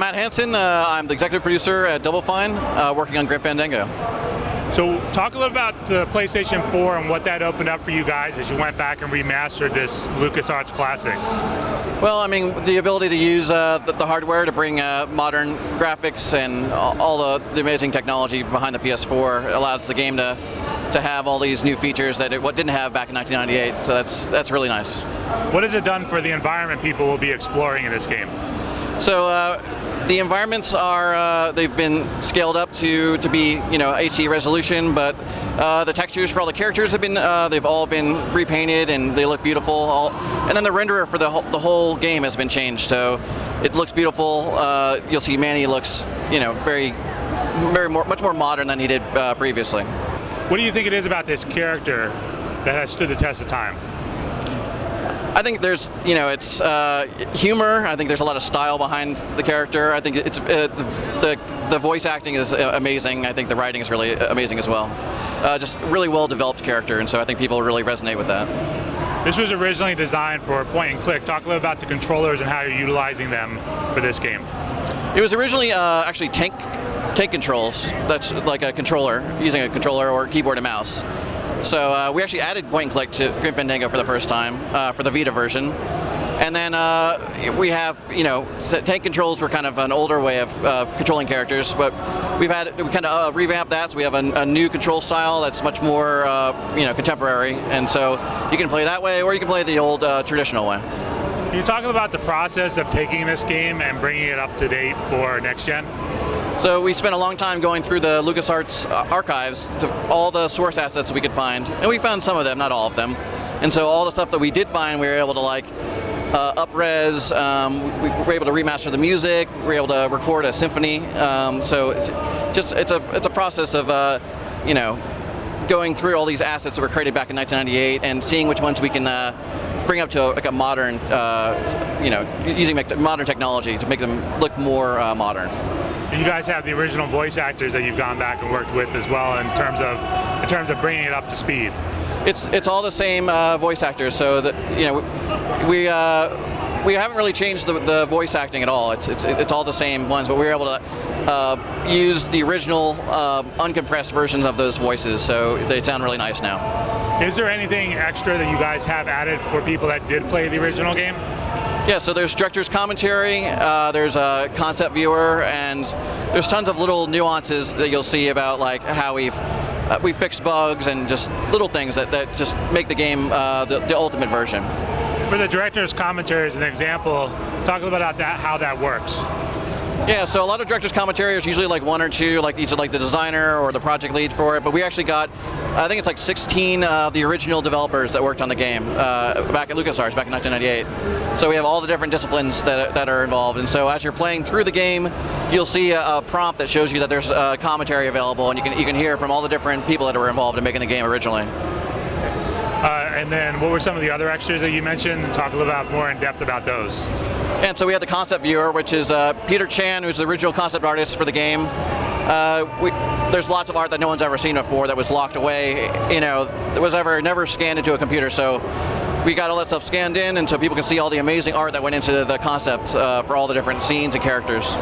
I'm Matt Hansen. I'm the executive producer at Double Fine, working on Fandango. So talk a little about the PlayStation 4 and what that opened up for you guys as you went back and remastered this LucasArts classic. Well, I mean, the ability to use the hardware to bring modern graphics and all the amazing technology behind the PS4 allows the game to have all these new features that it didn't have back in 1998. So that's really nice. What has it done for the environment people will be exploring in this game? So the environments are they've been scaled up to be HD resolution, but the textures for all the characters have been they've all been repainted and they look beautiful. And then the renderer for the whole game has been changed, so it looks beautiful. You'll see Manny looks much more modern than he did previously. What do you think it is about this character that has stood the test of time? I think there's, it's humor. I think there's a lot of style behind the character. I think it's the voice acting is amazing. I think the writing is really amazing as well. Just really well developed character, and so I think people really resonate with that. This was originally designed for point and click. Talk a little about the controllers and how you're utilizing them for this game. It was originally actually tank controls. That's like a controller, using a controller or keyboard and mouse. So we actually added point and click to Fandango for the first time for the Vita version, and then we have tank controls were kind of an older way of controlling characters, but we kind of revamped that. So we have a new control style that's much more contemporary, and so you can play that way or you can play the old traditional way. Can you talk about the process of taking this game and bringing it up to date for next gen? So we spent a long time going through the LucasArts archives to all the source assets that we could find, and we found some of them, not all of them. And so all the stuff that we did find, we were able to up-res. We were able to remaster the music. We were able to record a symphony. So it's a process of going through all these assets that were created back in 1998 and seeing which ones we can bring up to a modern, using modern technology to make them look more modern. You guys have the original voice actors that you've gone back and worked with as well in terms of bringing it up to speed. It's all the same voice actors, so that we haven't really changed the voice acting at all. It's all the same ones, but we were able to use the original uncompressed versions of those voices, so they sound really nice now. Is there anything extra that you guys have added for people that did play the original game? Yeah, so there's director's commentary, there's a concept viewer, and there's tons of little nuances that you'll see about how we've fixed bugs and just little things that just make the game the ultimate version. For the director's commentary as an example, talk a little bit about how that works. Yeah, so a lot of director's commentary is usually one or two, each of the designer or the project lead for it, but we actually got, I think it's 16 of the original developers that worked on the game back at LucasArts back in 1998. So we have all the different disciplines that are involved, and so as you're playing through the game, you'll see a prompt that shows you that there's commentary available, and you can hear from all the different people that were involved in making the game originally. And then what were some of the other extras that you mentioned? Talk a little bit more in depth about those. And so we have the concept viewer, which is Peter Chan, who's the original concept artist for the game. There's lots of art that no one's ever seen before that was locked away, that was never scanned into a computer. So we got all that stuff scanned in, and so people can see all the amazing art that went into the concepts for all the different scenes and characters.